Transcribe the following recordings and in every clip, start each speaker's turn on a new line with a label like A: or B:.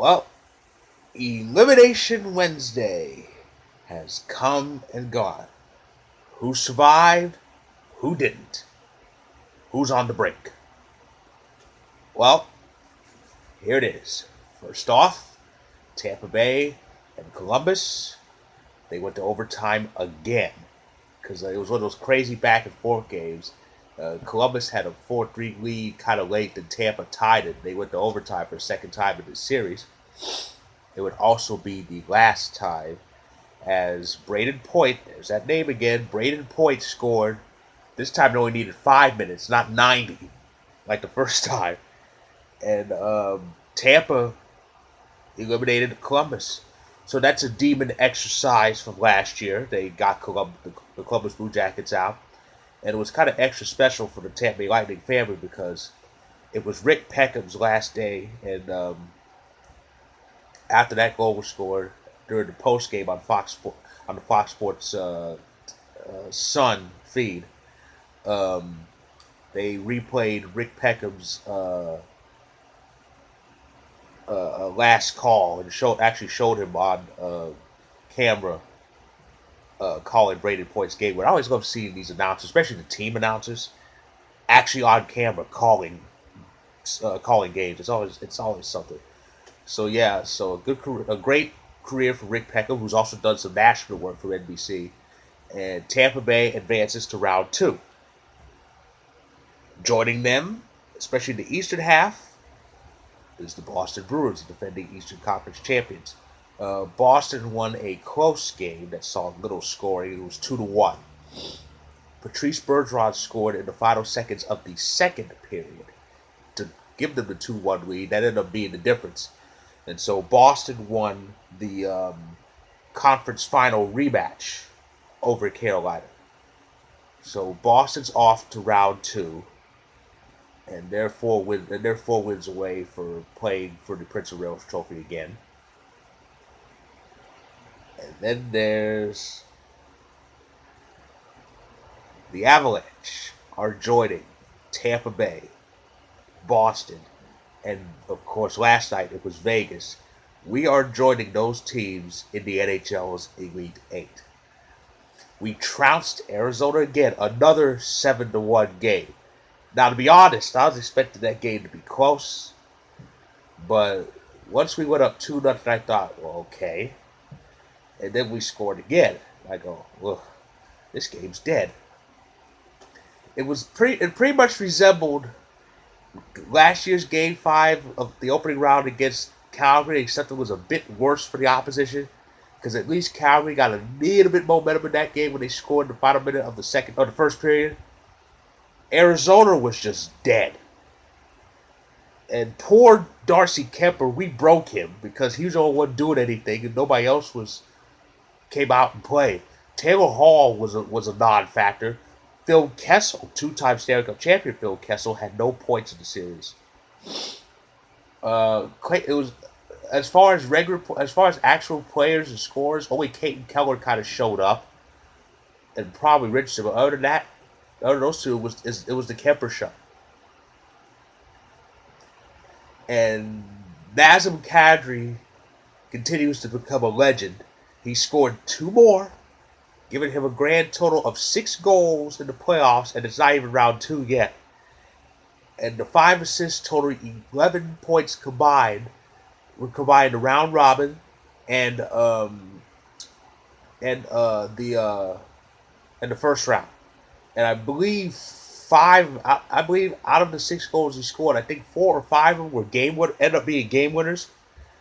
A: Well, Elimination Wednesday has come and gone. Who survived? Who didn't? Who's on the brink? Well, here it is. First off, Tampa Bay and Columbus. They went to overtime again because it was one of those crazy back and forth games. Columbus had a 4-3 lead kind of late, then Tampa tied it. They went to overtime for a second time in the series. It would also be the last time as Braden Point, there's that name again, Braden Point scored. This time it only needed 5 minutes, not 90, like the first time. And Tampa eliminated Columbus. So that's a demon exercise from last year. They got the Columbus Blue Jackets out. And it was kind of extra special for the Tampa Bay Lightning family because it was Rick Peckham's last day. And after that goal was scored during the post game on the Fox Sports Sun feed, they replayed Rick Peckham's last call and showed him on camera calling Braden Point's game. But I always love seeing these announcers, especially the team announcers, actually on camera calling games. It's always something. So yeah, a great career for Rick Peckham, who's also done some national work for NBC. And Tampa Bay advances to round 2. Joining them, especially the Eastern half, is the Boston Bruins, the defending Eastern Conference champions. Boston won a close game that saw little scoring. It was 2-1. Patrice Bergeron scored in the final seconds of the second period to give them the 2-1 lead. That ended up being the difference. And so Boston won the conference final rematch over Carolina. So Boston's off to round 2. And they're 4 wins away for playing for the Prince of Wales Trophy again. And then there's the Avalanche are joining Tampa Bay, Boston, and of course last night it was Vegas. We are joining those teams in the NHL's Elite 8. We trounced Arizona again, another 7-1 game. Now, to be honest, I was expecting that game to be close, but once we went up 2-0, I thought, well, okay. And then we scored again. I go, well, this game's dead. It pretty much resembled last year's Game 5 of the opening round against Calgary, except it was a bit worse for the opposition, because at least Calgary got a little bit momentum in that game when they scored in the final minute of the first period. Arizona was just dead. And poor Darcy Kemper, we broke him because he was the only one doing anything and nobody else came out and played. Taylor Hall was a non-factor. Phil Kessel, 2-time Stanley Cup champion Phil Kessel, had no points in the series. It was as far as actual players and scores, only Caden Keller kind of showed up, and probably Richardson. But other than that, other than those two, it was the Kemper show. And Nazem Kadri continues to become a legend. He scored 2 more, giving him a grand total of 6 goals in the playoffs, and it's not even round 2 yet. And the 5 assists total 11 points combined. Were combined the round robin and the first round. And I believe out of the 6 goals he scored, I think 4 or 5 of them were ended up being game winners,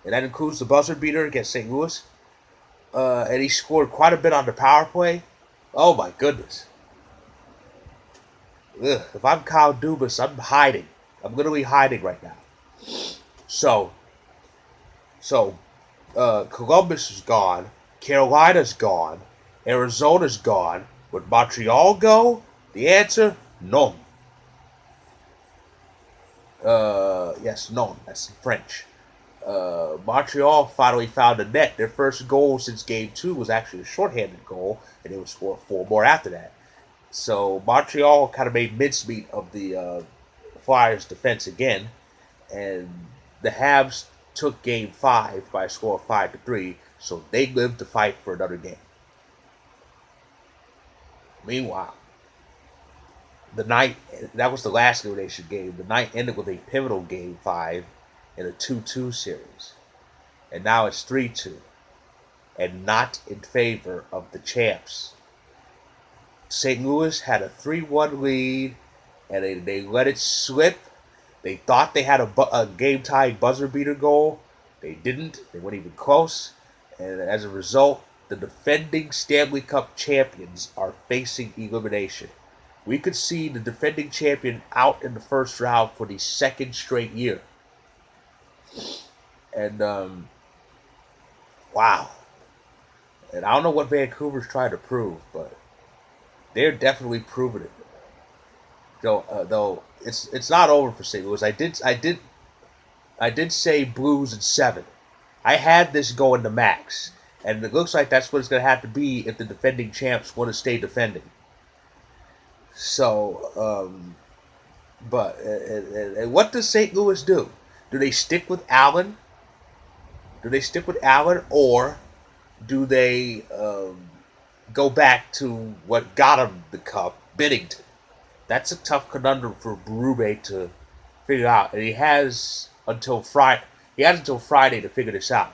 A: and that includes the buzzer beater against St. Louis. And he scored quite a bit on the power play. Oh my goodness! Ugh, if I'm Kyle Dubas, I'm hiding. I'm literally hiding right now. So Columbus is gone. Carolina's gone. Arizona's gone. Would Montreal go? The answer, no. Yes, non. That's in French. Montreal finally found a net. Their first goal since Game 2 was actually a shorthanded goal, and they would score 4 more after that. So Montreal kind of made mincemeat of the Flyers' defense again, and the Habs took Game 5 by a score of 5-3, so they lived to fight for another game. Meanwhile, the night that was the last elimination game. The night ended with a pivotal Game 5 in a 2-2 series, and now it's 3-2, and not in favor of the champs. St. Louis had a 3-1 lead, and they let it slip. They thought they had a game-tying buzzer-beater goal. They didn't. They weren't even close. And as a result, the defending Stanley Cup champions are facing elimination. We could see the defending champion out in the first round for the second straight year. And, wow. And I don't know what Vancouver's trying to prove, but they're definitely proving it. Though it's not over for St. Louis. I did say Blues in 7. I had this going to max, and it looks like that's what it's going to have to be if the defending champs want to stay defending. So, but and what does St. Louis do? Do they stick with Allen? Or do they go back to what got them the cup, Binnington? That's a tough conundrum for Berube to figure out, and he has until Friday. He has until Friday to figure this out.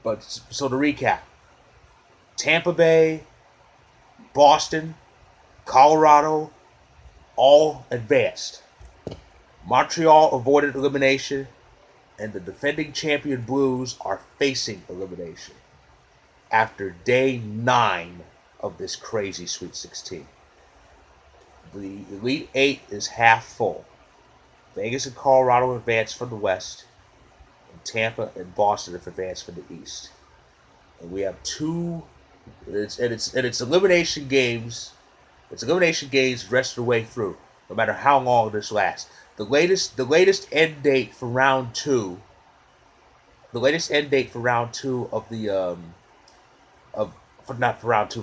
A: But so to recap: Tampa Bay, Boston, Colorado, all advanced. Montreal avoided elimination, and the defending champion Blues are facing elimination after day 9 of this crazy Sweet 16. The Elite 8 is half full. Vegas and Colorado advanced from the West, and Tampa and Boston have advanced from the East. And we have it's elimination games. It's elimination games rest of the way through, no matter how long this lasts. The latest end date for round 2. The latest end date for round 2 of the for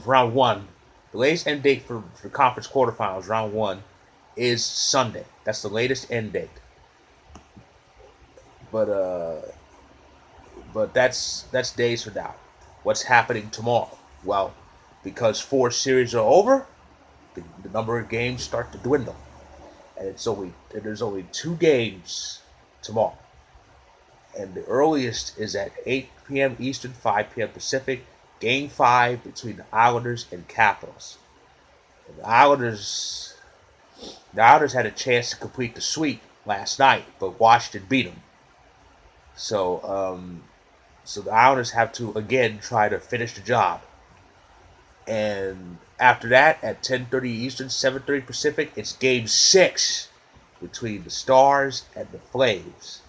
A: round 1. The latest end date for conference quarterfinals, round 1, is Sunday. That's the latest end date. But that's days from now. What's happening tomorrow? Well, because 4 series are over, the number of games start to dwindle, and there's only 2 games tomorrow, and the earliest is at 8 p.m. Eastern, 5 p.m. Pacific. Game 5 between the Islanders and Capitals. And the Islanders had a chance to complete the sweep last night, but Washington beat them. So the Islanders have to again try to finish the job. And after that, at 10:30 Eastern, 7:30 Pacific, it's Game 6 between the Stars and the Flames.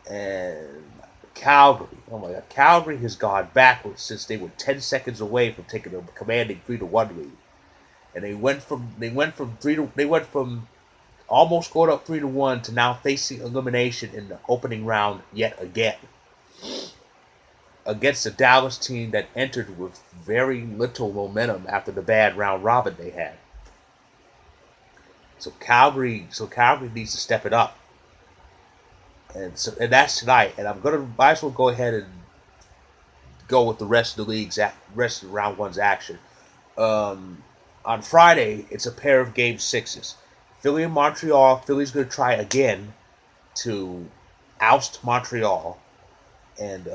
A: And Calgary. Oh my God. Calgary has gone backwards since they were 10 seconds away from taking a commanding 3-1 lead. And they went from almost going up 3-1 to now facing elimination in the opening round yet again. Against a Dallas team that entered with very little momentum after the bad round robin they had. So Calgary needs to step it up. And that's tonight. And might as well go ahead and go with the rest of the league's rest of round 1's action. On Friday, it's a pair of Game 6s. Philly and Montreal. Philly's going to try again to oust Montreal and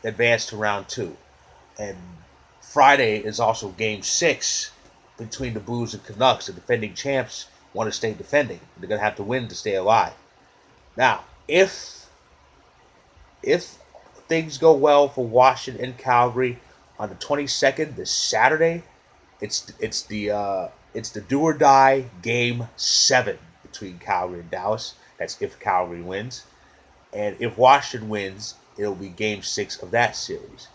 A: advance to round 2. And Friday is also Game 6 between the Blues and Canucks. The defending champs want to stay defending. They're going to have to win to stay alive. Now, if things go well for Washington and Calgary on the 22nd, this Saturday, it's the do or die Game 7 between Calgary and Dallas. That's if Calgary wins, and if Washington wins, it'll be Game 6 of that series.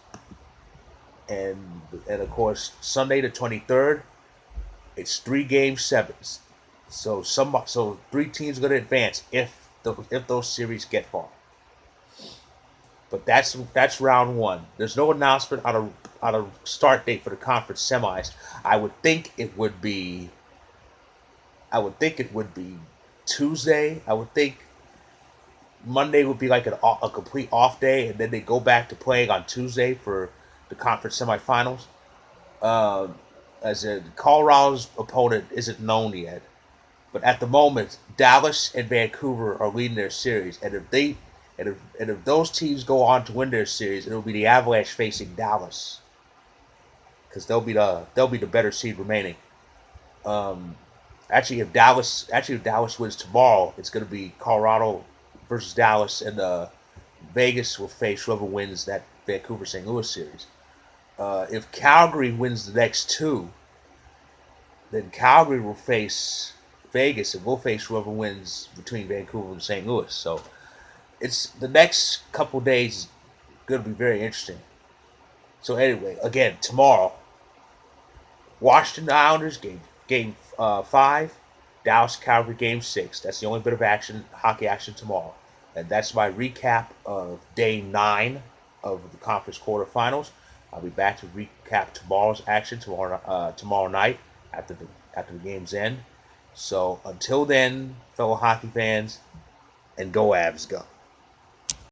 A: And of course, Sunday the 23rd, it's 3 Game 7s. So 3 teams are going to advance if those series get far. But that's round 1. There's no announcement on a start date for the conference semis. I would think it would be Tuesday. I would think Monday would be like a complete off day, and then they go back to playing on Tuesday for the conference semifinals. Um, as a Colorado's opponent isn't known yet, but at the moment, Dallas and Vancouver are leading their series, and if those teams go on to win their series, it'll be the Avalanche facing Dallas because they'll be the better seed remaining. Um, if Dallas wins tomorrow, it's going to be Colorado versus Dallas, and Vegas will face whoever wins that Vancouver St. Louis series. If Calgary wins the next two, then Calgary will face Vegas, and we'll face whoever wins between Vancouver and St. Louis. So it's the next couple days is going to be very interesting. So anyway, again tomorrow, Washington Islanders game 5, Dallas Calgary game 6. That's the only bit of action, hockey action tomorrow, and that's my recap of day 9 of the conference quarterfinals. I'll be back to recap tomorrow's action tomorrow night after the game's end. So until then, fellow hockey fans, and go Avs, go.